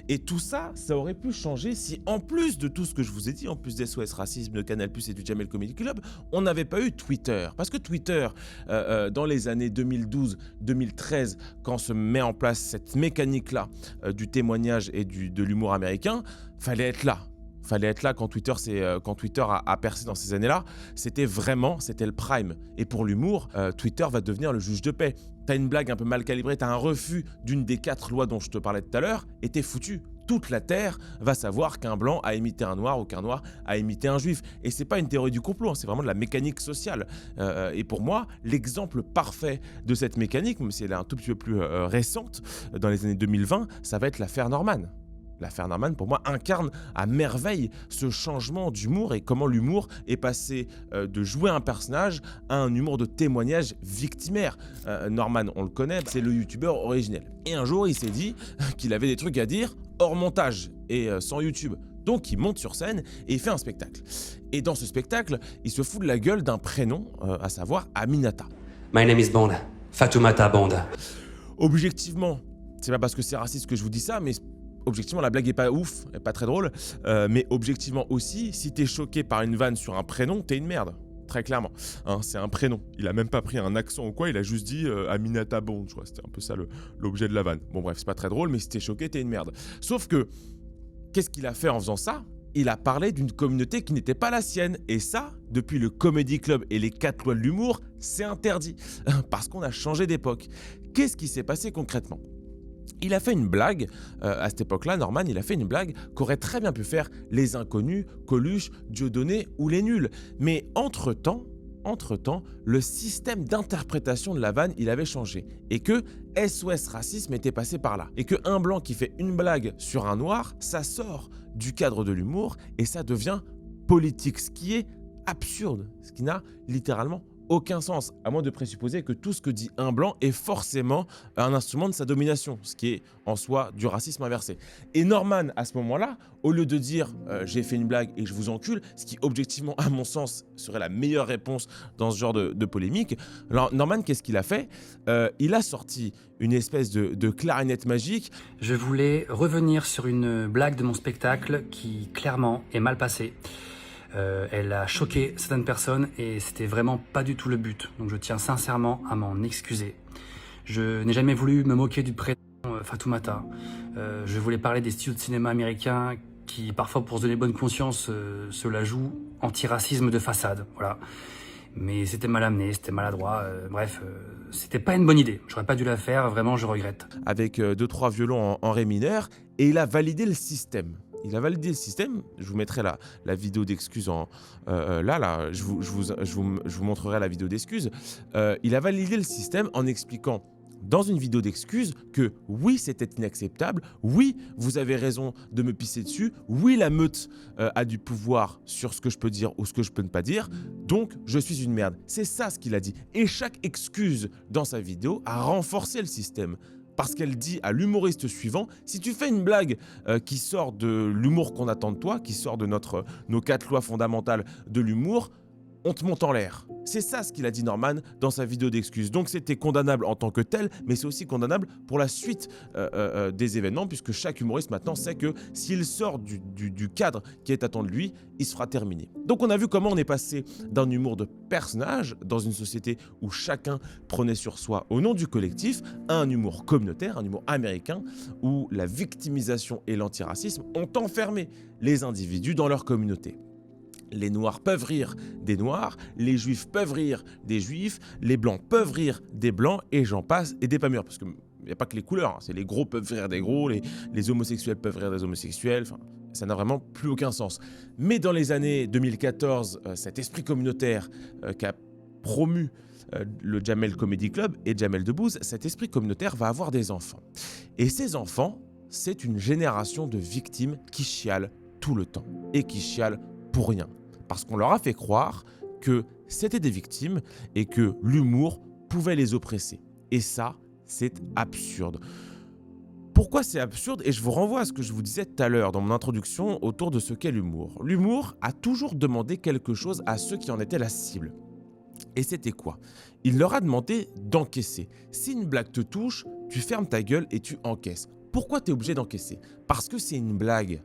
Et tout ça, ça aurait pu changer si, en plus de tout ce que je vous ai dit, en plus des SOS Racisme, de Canal+, et du Jamel Comedy Club, on n'avait pas eu Twitter. Parce que Twitter, dans les années 2012-2013, quand se met en place cette mécanique-là du témoignage et de l'humour américain, fallait être là. Fallait être là quand Twitter a percé dans ces années-là. C'était le prime. Et pour l'humour, Twitter va devenir le juge de paix. T'as une blague un peu mal calibrée, t'as un refus d'une des 4 lois dont je te parlais tout à l'heure, et t'es foutu. Toute la Terre va savoir qu'un blanc a imité un noir ou qu'un noir a imité un juif. Et c'est pas une théorie du complot, c'est vraiment de la mécanique sociale. Et pour moi, l'exemple parfait de cette mécanique, même si elle est un tout petit peu plus récente, dans les années 2020, ça va être l'affaire Norman. L'affaire Norman, pour moi, incarne à merveille ce changement d'humour et comment l'humour est passé de jouer un personnage à un humour de témoignage victimaire. Norman, on le connaît, c'est le youtubeur originel. Et un jour, il s'est dit qu'il avait des trucs à dire hors montage et sans YouTube. Donc, il monte sur scène et il fait un spectacle. Et dans ce spectacle, il se fout de la gueule d'un prénom, à savoir Aminata. My name is Bond. Fatoumata Bond. Objectivement, c'est pas parce que c'est raciste que je vous dis ça, mais objectivement, la blague est pas ouf, elle est pas très drôle, mais objectivement aussi, si t'es choqué par une vanne sur un prénom, t'es une merde, très clairement. C'est un prénom, il a même pas pris un accent ou quoi, il a juste dit Aminata Bond, je crois, c'était un peu ça l'objet de la vanne. Bon bref, c'est pas très drôle, mais si t'es choqué, t'es une merde. Sauf que, qu'est-ce qu'il a fait en faisant ça? Il a parlé d'une communauté qui n'était pas la sienne, et ça, depuis le Comedy Club et les 4 lois de l'humour, c'est interdit, parce qu'on a changé d'époque. Qu'est-ce qui s'est passé concrètement? Il a fait une blague, à cette époque-là, Norman, il a fait une blague qu'auraient très bien pu faire les Inconnus, Coluche, Dieudonné ou les Nuls. Mais entre-temps, le système d'interprétation de la vanne, il avait changé. Et que SOS Racisme était passé par là. Et qu'un blanc qui fait une blague sur un noir, ça sort du cadre de l'humour et ça devient politique, ce qui est absurde, ce qui n'a littéralement aucun sens, à moins de présupposer que tout ce que dit un blanc est forcément un instrument de sa domination, ce qui est en soi du racisme inversé. Et Norman, à ce moment-là, au lieu de dire j'ai fait une blague et je vous encule, ce qui objectivement, à mon sens, serait la meilleure réponse dans ce genre de polémique, alors, Norman, qu'est-ce qu'il a fait? Il a sorti une espèce de clarinette magique. Je voulais revenir sur une blague de mon spectacle qui, clairement, est mal passée. Elle a choqué certaines personnes et c'était vraiment pas du tout le but. Donc je tiens sincèrement à m'en excuser. Je n'ai jamais voulu me moquer du prénom Fatoumata. Je voulais parler des studios de cinéma américains qui, parfois pour se donner bonne conscience, se la jouent anti-racisme de façade. Voilà. Mais c'était mal amené, c'était maladroit. Bref, c'était pas une bonne idée. J'aurais pas dû la faire, vraiment je regrette. Avec 2-3 violons en ré mineur et il a validé le système. Je vous mettrai la vidéo d'excuses je vous montrerai la vidéo d'excuses. Il a validé le système en expliquant dans une vidéo d'excuses que oui, c'était inacceptable, oui, vous avez raison de me pisser dessus, oui, la meute a du pouvoir sur ce que je peux dire ou ce que je peux ne pas dire, donc je suis une merde. C'est ça ce qu'il a dit. Et chaque excuse dans sa vidéo a renforcé le système. Parce qu'elle dit à l'humoriste suivant, si tu fais une blague qui sort de l'humour qu'on attend de toi, qui sort de nos 4 lois fondamentales de l'humour, on te monte en l'air. C'est ça ce qu'il a dit Norman dans sa vidéo d'excuses. Donc c'était condamnable en tant que tel, mais c'est aussi condamnable pour la suite des événements, puisque chaque humoriste maintenant sait que s'il sort du cadre qui est attendu de lui, il sera terminé. Donc on a vu comment on est passé d'un humour de personnage dans une société où chacun prenait sur soi au nom du collectif, à un humour communautaire, un humour américain, où la victimisation et l'antiracisme ont enfermé les individus dans leur communauté. Les Noirs peuvent rire des Noirs, les Juifs peuvent rire des Juifs, les Blancs peuvent rire des Blancs, et j'en passe, et des pas mûrs, parce qu'il n'y a pas que les couleurs, hein, c'est les gros peuvent rire des gros, les homosexuels peuvent rire des homosexuels, enfin, ça n'a vraiment plus aucun sens. Mais dans les années 2014, cet esprit communautaire qu'a promu le Jamel Comedy Club et Jamel Debbouze, cet esprit communautaire va avoir des enfants. Et ces enfants, c'est une génération de victimes qui chialent tout le temps, et qui chialent pour rien, parce qu'on leur a fait croire que c'était des victimes et que l'humour pouvait les oppresser. Et ça, c'est absurde. Pourquoi c'est absurde? Et je vous renvoie à ce que je vous disais tout à l'heure dans mon introduction autour de ce qu'est l'humour. L'humour a toujours demandé quelque chose à ceux qui en étaient la cible. Et c'était quoi? Il leur a demandé d'encaisser. Si une blague te touche, tu fermes ta gueule et tu encaisses. Pourquoi tu es obligé d'encaisser? Parce que c'est une blague.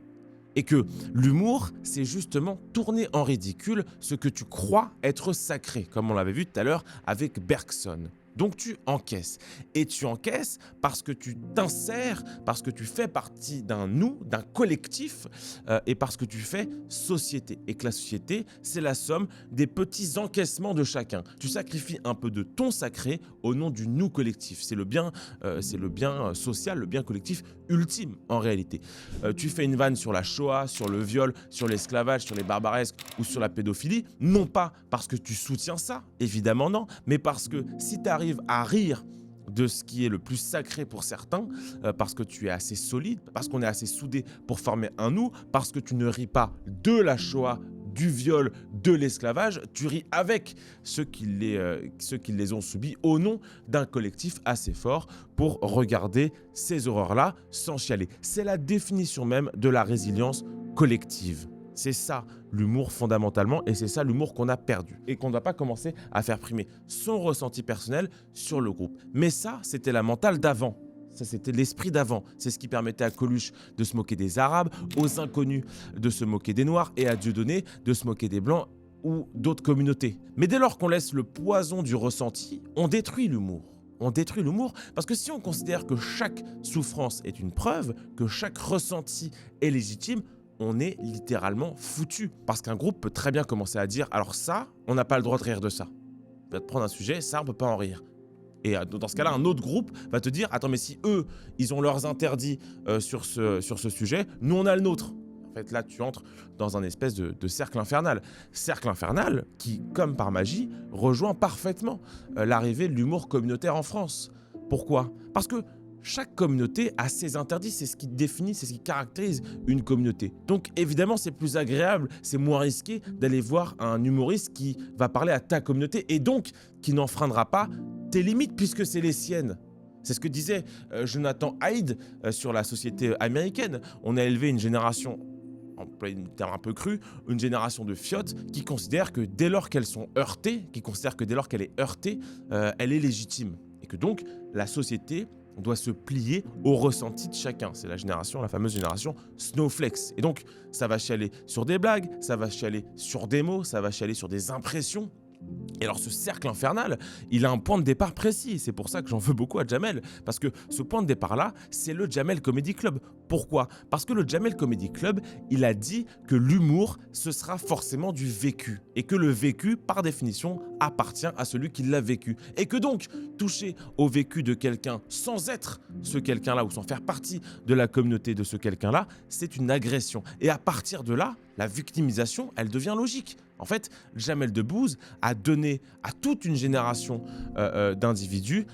Et que l'humour, c'est justement tourner en ridicule ce que tu crois être sacré, comme on l'avait vu tout à l'heure avec Bergson. Donc tu encaisses. Et tu encaisses parce que tu t'insères, parce que tu fais partie d'un nous, d'un collectif, et parce que tu fais société. Et que la société, c'est la somme des petits encaissements de chacun. Tu sacrifies un peu de ton sacré au nom du nous collectif. C'est le bien social, le bien collectif ultime en réalité. Tu fais une vanne sur la Shoah, sur le viol, sur l'esclavage, sur les barbaresques ou sur la pédophilie, non pas parce que tu soutiens ça, évidemment non, mais parce que si tu arrives à rire de ce qui est le plus sacré pour certains, parce que tu es assez solide, parce qu'on est assez soudés pour former un nous, parce que tu ne ris pas de la Shoah, du viol, de l'esclavage, tu ris avec ceux qui les ont subis au nom d'un collectif assez fort pour regarder ces horreurs-là sans chialer. C'est la définition même de la résilience collective. C'est ça l'humour fondamentalement, et c'est ça l'humour qu'on a perdu et qu'on ne doit pas commencer à faire primer son ressenti personnel sur le groupe. Mais ça, c'était la mentale d'avant. Ça, c'était l'esprit d'avant. C'est ce qui permettait à Coluche de se moquer des Arabes, aux Inconnus de se moquer des Noirs et à Dieudonné de se moquer des Blancs ou d'autres communautés. Mais dès lors qu'on laisse le poison du ressenti, on détruit l'humour. On détruit l'humour parce que si on considère que chaque souffrance est une preuve, que chaque ressenti est légitime, on est littéralement foutu. Parce qu'un groupe peut très bien commencer à dire « Alors ça, on n'a pas le droit de rire de ça. On va te prendre un sujet, ça, on ne peut pas en rire. » Et dans ce cas-là, un autre groupe va te dire « Attends, mais si eux, ils ont leurs interdits sur ce sujet, nous, on a le nôtre. » En fait, là, tu entres dans un espèce de cercle infernal. Cercle infernal qui, comme par magie, rejoint parfaitement l'arrivée de l'humour communautaire en France. Pourquoi? Parce que chaque communauté a ses interdits, c'est ce qui définit, c'est ce qui caractérise une communauté. Donc évidemment, c'est plus agréable, c'est moins risqué d'aller voir un humoriste qui va parler à ta communauté et donc qui n'enfreindra pas tes limites puisque c'est les siennes. C'est ce que disait Jonathan Haidt sur la société américaine. On a élevé une génération, employer un terme un peu cru, une génération de fiottes qui considèrent que dès lors qu'elles sont heurtées, qui considèrent que dès lors qu'elle est heurtée, elle est légitime. Et que donc la société doit se plier au ressenti de chacun. C'est la fameuse génération Snowflakes. Et donc, ça va chialer sur des blagues, ça va chialer sur des mots, ça va chialer sur des impressions. Et alors ce cercle infernal, il a un point de départ précis. C'est pour ça que j'en veux beaucoup à Jamel. Parce que ce point de départ-là, c'est le Jamel Comedy Club. Pourquoi? Parce que le Jamel Comedy Club, il a dit que l'humour, ce sera forcément du vécu. Et que le vécu, par définition, appartient à celui qui l'a vécu. Et que donc, toucher au vécu de quelqu'un sans être ce quelqu'un-là ou sans faire partie de la communauté de ce quelqu'un-là, c'est une agression. Et à partir de là, la victimisation, elle devient logique. En fait, Jamel Debbouze a donné à toute une génération d'individus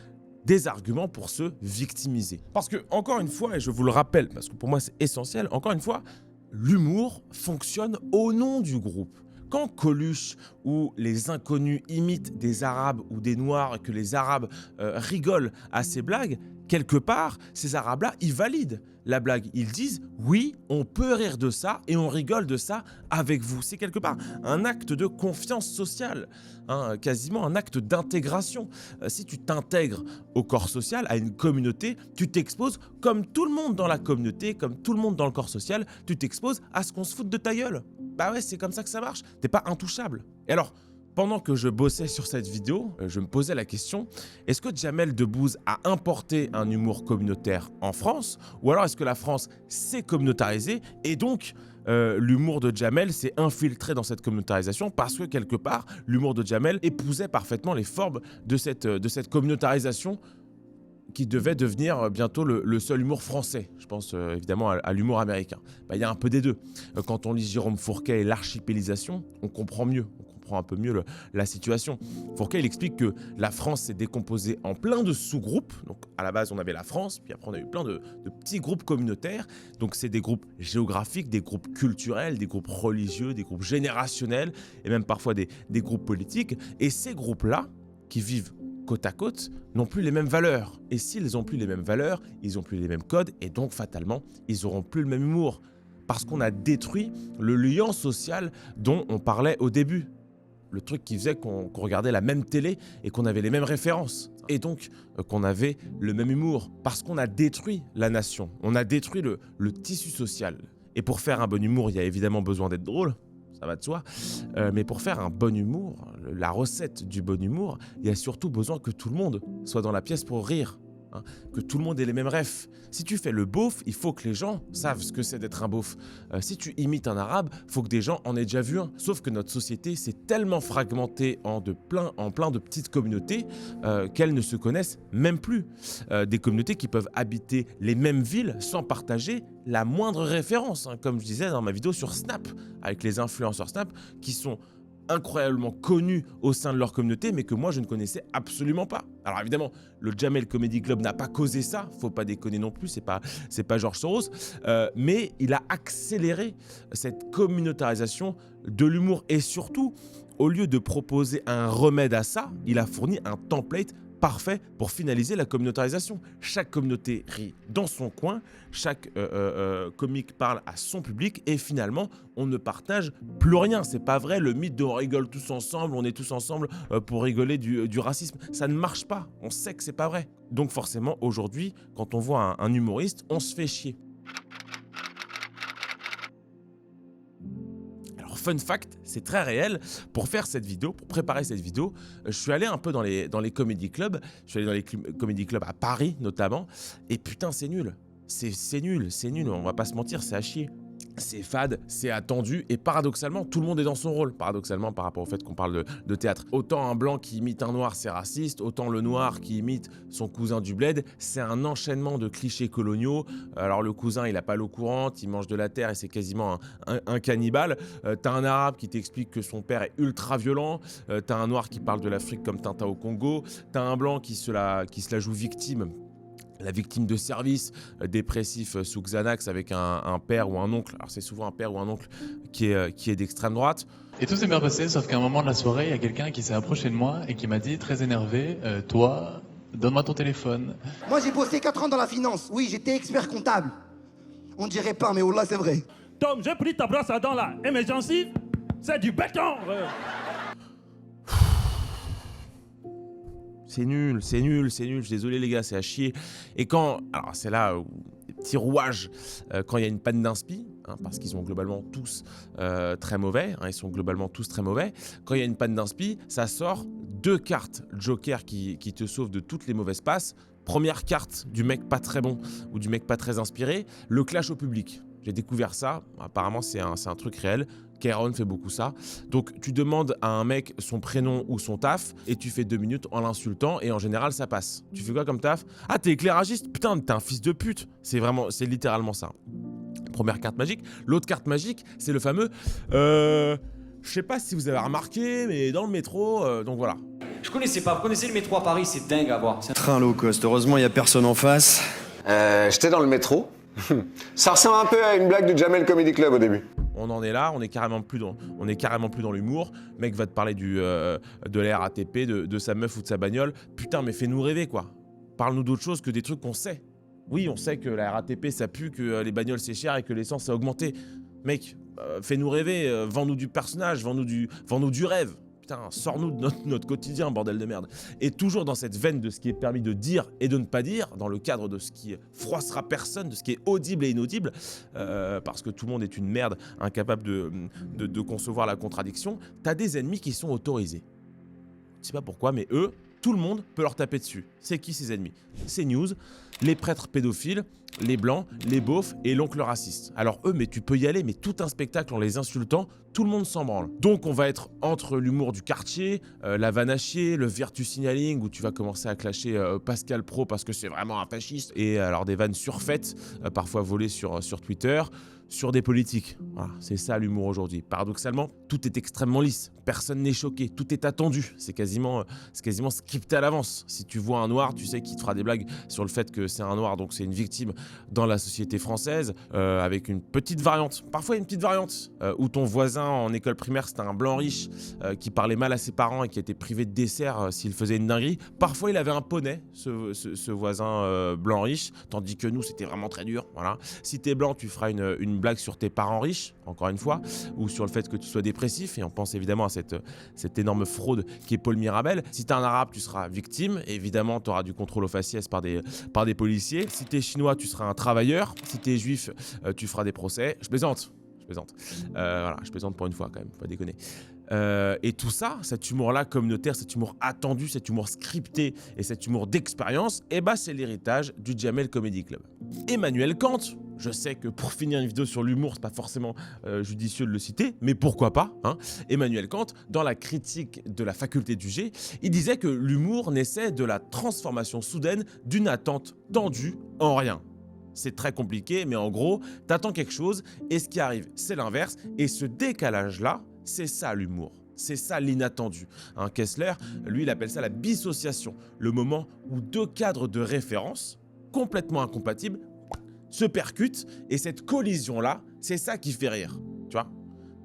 des arguments pour se victimiser. Parce que, encore une fois, et je vous le rappelle, parce que pour moi c'est essentiel, encore une fois, l'humour fonctionne au nom du groupe. Quand Coluche ou les inconnus imitent des Arabes ou des Noirs et que les Arabes rigolent à ces blagues, quelque part, ces Arabes-là, ils valident la blague. Ils disent « Oui, on peut rire de ça et on rigole de ça avec vous ». C'est quelque part un acte de confiance sociale, hein, quasiment un acte d'intégration. Si tu t'intègres au corps social, à une communauté, tu t'exposes comme tout le monde dans la communauté, comme tout le monde dans le corps social, tu t'exposes à ce qu'on se foute de ta gueule. Bah ouais, c'est comme ça que ça marche. T'es pas intouchable. Et alors, pendant que je bossais sur cette vidéo, je me posais la question, est-ce que Jamel Debbouze a importé un humour communautaire en France? Ou alors est-ce que la France s'est communautarisée et donc l'humour de Jamel s'est infiltré dans cette communautarisation parce que quelque part, l'humour de Jamel épousait parfaitement les formes de cette communautarisation qui devait devenir bientôt le seul humour français. Je pense évidemment à l'humour américain. Bah, y a un peu des deux. Quand on lit Jérôme Fourquet et l'archipélisation, on comprend mieux. Un peu mieux la situation. Fourquet, il explique que la France s'est décomposée en plein de sous-groupes. Donc à la base, on avait la France, puis après on a eu plein de petits groupes communautaires. Donc c'est des groupes géographiques, des groupes culturels, des groupes religieux, des groupes générationnels et même parfois des groupes politiques. Et ces groupes-là, qui vivent côte à côte, n'ont plus les mêmes valeurs. Et s'ils n'ont plus les mêmes valeurs, ils n'ont plus les mêmes codes et donc fatalement, ils n'auront plus le même humour. Parce qu'on a détruit le lien social dont on parlait au début. Le truc qui faisait qu'on regardait la même télé et qu'on avait les mêmes références. Et donc qu'on avait le même humour. Parce qu'on a détruit la nation. On a détruit le tissu social. Et pour faire un bon humour, il y a évidemment besoin d'être drôle. Ça va de soi. Mais pour faire un bon humour, la recette du bon humour, il y a surtout besoin que tout le monde soit dans la pièce pour rire. Hein, que tout le monde ait les mêmes refs. Si tu fais le beauf, il faut que les gens savent ce que c'est d'être un beauf. Si tu imites un arabe, il faut que des gens en aient déjà vu un. Sauf que notre société s'est tellement fragmentée en plein de petites communautés qu'elles ne se connaissent même plus. Des communautés qui peuvent habiter les mêmes villes sans partager la moindre référence. Hein, comme je disais dans ma vidéo sur Snap, avec les influenceurs Snap qui sont incroyablement connus au sein de leur communauté, mais que moi je ne connaissais absolument pas. Alors évidemment, le Jamel Comedy Club n'a pas causé ça, faut pas déconner non plus, c'est pas George Soros, mais il a accéléré cette communautarisation de l'humour et surtout, au lieu de proposer un remède à ça, il a fourni un template parfait pour finaliser la communautarisation. Chaque communauté rit dans son coin, chaque comique parle à son public et finalement, on ne partage plus rien. C'est pas vrai, le mythe de on rigole tous ensemble, on est tous ensemble pour rigoler du racisme. Ça ne marche pas, on sait que c'est pas vrai. Donc forcément, aujourd'hui, quand on voit un humoriste, on se fait chier. Fun fact, c'est très réel. Pour faire cette vidéo, pour préparer cette vidéo, je suis allé un peu dans les comedy clubs. Je suis allé dans les comedy clubs à Paris notamment. Et putain, c'est nul. C'est nul. On va pas se mentir, c'est à chier. C'est fade, c'est attendu et paradoxalement, tout le monde est dans son rôle. Paradoxalement, par rapport au fait qu'on parle de théâtre. Autant un blanc qui imite un noir, c'est raciste. Autant le noir qui imite son cousin du bled, c'est un enchaînement de clichés coloniaux. Alors le cousin, il a pas l'eau courante, il mange de la terre et c'est quasiment un cannibale. T'as un arabe qui t'explique que son père est ultra violent. T'as un noir qui parle de l'Afrique comme Tintin au Congo. T'as un blanc qui se la joue victime. La victime de service, dépressif sous Xanax avec un père ou un oncle. Alors c'est souvent un père ou un oncle qui est d'extrême droite. Et tout s'est bien passé, sauf qu'à un moment de la soirée, il y a quelqu'un qui s'est approché de moi et qui m'a dit, très énervé, toi, donne-moi ton téléphone. Moi j'ai bossé 4 ans dans la finance. Oui, j'étais expert comptable. On dirait pas, mais oh là, c'est vrai. Tom, j'ai pris ta brosse à dents là. Et mes gencives, c'est du béton. C'est nul, je suis désolé les gars, c'est à chier. Et quand, alors c'est là où les petits rouages, quand il y a une panne d'inspi, hein, parce qu'ils sont globalement tous très mauvais, hein, ils sont globalement tous très mauvais, quand il y a une panne d'inspi, ça sort 2 cartes Joker qui te sauvent de toutes les mauvaises passes. Première carte du mec pas très bon ou du mec pas très inspiré, le clash au public. J'ai découvert ça, apparemment c'est un truc réel. Kéron fait beaucoup ça. Donc tu demandes à un mec son prénom ou son taf et tu fais 2 minutes en l'insultant et en général ça passe. Tu fais quoi comme taf? Ah, t'es éclairagiste? Putain, t'es un fils de pute. C'est littéralement ça. Première carte magique. L'autre carte magique, c'est le fameux je sais pas si vous avez remarqué, mais dans le métro, donc voilà. Je connaissais pas. Vous connaissez le métro à Paris? C'est dingue à voir. Train low cost. Heureusement, il y a personne en face. J'étais dans le métro. Ça ressemble un peu à une blague du Jamel Comedy Club au début. On en est là, on est carrément plus dans l'humour. Le mec va te parler de la RATP, de sa meuf ou de sa bagnole. Putain, mais fais-nous rêver, quoi. Parle-nous d'autre chose que des trucs qu'on sait. Oui, on sait que la RATP, ça pue, que les bagnoles, c'est cher et que l'essence a augmenté. Mec, fais-nous rêver, vends-nous du personnage, vends-nous du rêve. Putain, sors-nous de notre quotidien, bordel de merde. Et toujours dans cette veine de ce qui est permis de dire et de ne pas dire, dans le cadre de ce qui froissera personne, de ce qui est audible et inaudible, parce que tout le monde est une merde, incapable de concevoir la contradiction, t'as des ennemis qui sont autorisés. Je sais pas pourquoi, mais eux, tout le monde peut leur taper dessus. C'est qui ces ennemis? C'est News, les prêtres pédophiles, les blancs, les beaufs et l'oncle raciste. Alors eux, mais tu peux y aller, mais tout un spectacle en les insultant, tout le monde s'en branle. Donc on va être entre l'humour du quartier, la vanne à chier, le virtue signaling où tu vas commencer à clasher Pascal Pro parce que c'est vraiment un fasciste, et alors des vannes surfaites, parfois volées sur Twitter, sur des politiques. Voilà, c'est ça l'humour aujourd'hui. Paradoxalement, tout est extrêmement lisse, personne n'est choqué, tout est attendu, c'est quasiment scripté à l'avance. Si tu vois un noir, tu sais qu'il te fera des blagues sur le fait que c'est un noir, donc c'est une victime dans la société française, avec une petite variante, parfois une petite variante, où ton voisin en école primaire c'était un blanc riche qui parlait mal à ses parents et qui était privé de dessert s'il faisait une dinguerie. Parfois il avait un poney, ce voisin blanc riche, tandis que nous c'était vraiment très dur. Voilà. Si t'es blanc, tu feras une blague sur tes parents riches, encore une fois, ou sur le fait que tu sois dépressif, et on pense évidemment à cette énorme fraude qui est Paul Mirabel. Si t'es un arabe, tu seras victime, évidemment tu auras du contrôle aux faciès par des policiers. Si t'es chinois, tu seras un travailleur. Si t'es juif, tu feras des procès. Je plaisante. Voilà, je plaisante pour une fois quand même, faut pas déconner. Et tout ça, cet humour-là communautaire, cet humour attendu, cet humour scripté et cet humour d'expérience, c'est l'héritage du Jamel Comedy Club. Emmanuel Kant, je sais que pour finir une vidéo sur l'humour, c'est pas forcément judicieux de le citer, mais pourquoi pas, hein. Emmanuel Kant, dans la critique de la faculté de juger, il disait que l'humour naissait de la transformation soudaine d'une attente tendue en rien. C'est très compliqué, mais en gros, t'attends quelque chose et ce qui arrive, c'est l'inverse. Et ce décalage-là, c'est ça l'humour. C'est ça l'inattendu. Hein, Kessler, lui, il appelle ça la dissociation. Le moment où deux cadres de référence, complètement incompatibles, se percutent. Et cette collision-là, c'est ça qui fait rire. Tu vois ?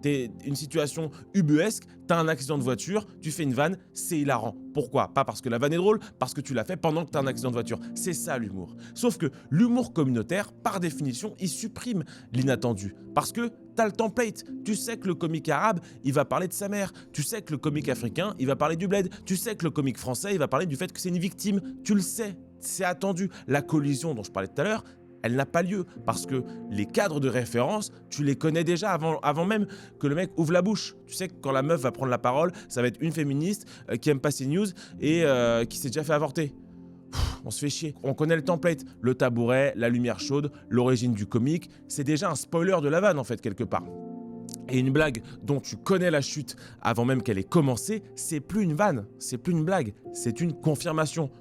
T'es une situation ubuesque, t'as un accident de voiture, tu fais une vanne, c'est hilarant. Pourquoi? Pas parce que la vanne est drôle, parce que tu l'as fait pendant que t'as un accident de voiture. C'est ça l'humour. Sauf que l'humour communautaire, par définition, il supprime l'inattendu. Parce que t'as le template. Tu sais que le comique arabe, il va parler de sa mère. Tu sais que le comique africain, il va parler du bled. Tu sais que le comique français, il va parler du fait que c'est une victime. Tu le sais, c'est attendu. La collision dont je parlais tout à l'heure, elle n'a pas lieu parce que les cadres de référence, tu les connais déjà avant même que le mec ouvre la bouche. Tu sais que quand la meuf va prendre la parole, ça va être une féministe qui aime pas CNews et qui s'est déjà fait avorter. On se fait chier. On connaît le template, le tabouret, la lumière chaude, l'origine du comique. C'est déjà un spoiler de la vanne en fait quelque part. Et une blague dont tu connais la chute avant même qu'elle ait commencé, c'est plus une vanne, c'est plus une blague, c'est une confirmation.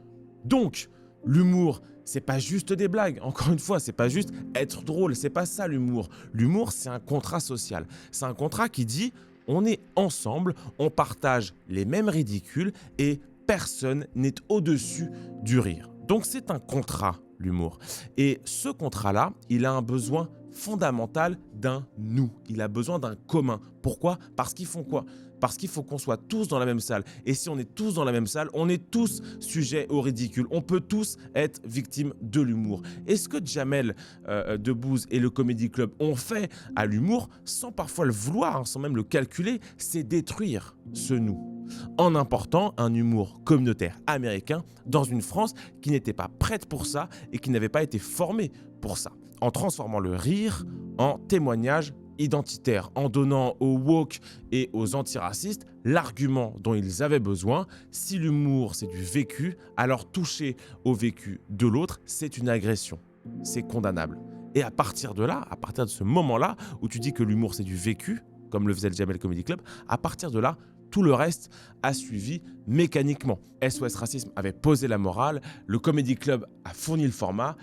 Donc, l'humour, c'est pas juste des blagues. Encore une fois, c'est pas juste être drôle. C'est pas ça l'humour. L'humour, c'est un contrat social. C'est un contrat qui dit on est ensemble, on partage les mêmes ridicules et personne n'est au-dessus du rire. Donc c'est un contrat, l'humour. Et ce contrat-là, il a un besoin fondamental d'un nous. Il a besoin d'un commun. Pourquoi? Parce qu'ils font quoi? Parce qu'il faut qu'on soit tous dans la même salle. Et si on est tous dans la même salle, on est tous sujets au ridicule. On peut tous être victimes de l'humour. Et ce que Jamel Debbouze et le Comedy Club ont fait à l'humour, sans parfois le vouloir, hein, sans même le calculer, c'est détruire ce nous. En important un humour communautaire américain dans une France qui n'était pas prête pour ça et qui n'avait pas été formée pour ça. En transformant le rire en témoignage identitaire, en donnant aux woke et aux antiracistes l'argument dont ils avaient besoin. Si l'humour c'est du vécu, alors toucher au vécu de l'autre, c'est une agression. C'est condamnable. Et à partir de là, à partir de ce moment-là, où tu dis que l'humour c'est du vécu, comme le faisait le Jamel Comedy Club, à partir de là, tout le reste a suivi mécaniquement. SOS Racisme avait posé la morale, le Comedy Club a fourni le format,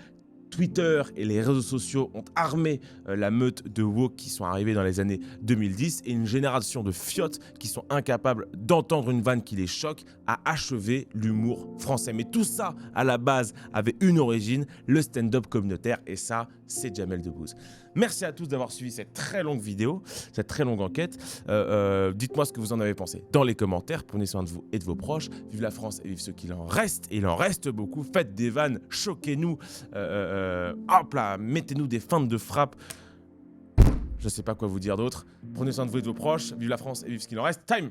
Twitter et les réseaux sociaux ont armé la meute de woke qui sont arrivés dans les années 2010 et une génération de fiottes qui sont incapables d'entendre une vanne qui les choque a achevé l'humour français. Mais tout ça, à la base, avait une origine, le stand-up communautaire, et ça, c'est Jamel Debbouze. Merci à tous d'avoir suivi cette très longue vidéo, cette très longue enquête. Dites-moi ce que vous en avez pensé dans les commentaires. Prenez soin de vous et de vos proches. Vive la France et vive ceux qui en restent. Et il en reste beaucoup. Faites des vannes, choquez-nous. Hop là, mettez-nous des feintes de frappe. Je sais pas quoi vous dire d'autre. Prenez soin de vous et de vos proches. Vive la France et vive ce qu'il en reste. Time!